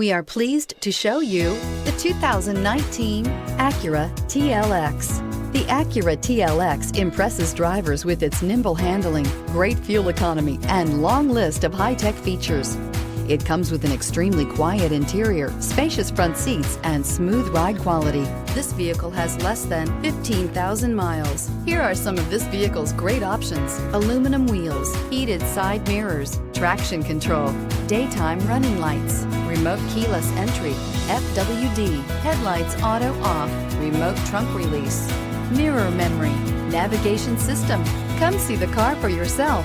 We are pleased to show you the 2019 Acura TLX. The Acura TLX impresses drivers with its nimble handling, great fuel economy, and long list of high-tech features. It comes with an extremely quiet interior, spacious front seats, and smooth ride quality. This vehicle has less than 15,000 miles. Here are some of this vehicle's great options: aluminum wheels, heated side mirrors, traction control, daytime running lights, remote keyless entry, FWD, headlights auto off, remote trunk release, mirror memory, navigation system. Come see the car for yourself.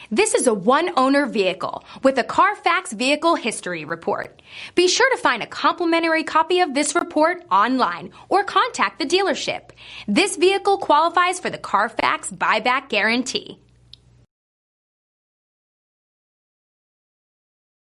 This is a one-owner vehicle with a Carfax Vehicle History Report. Be sure to find a complimentary copy of this report online or contact the dealership. This vehicle qualifies for the Carfax Buyback Guarantee.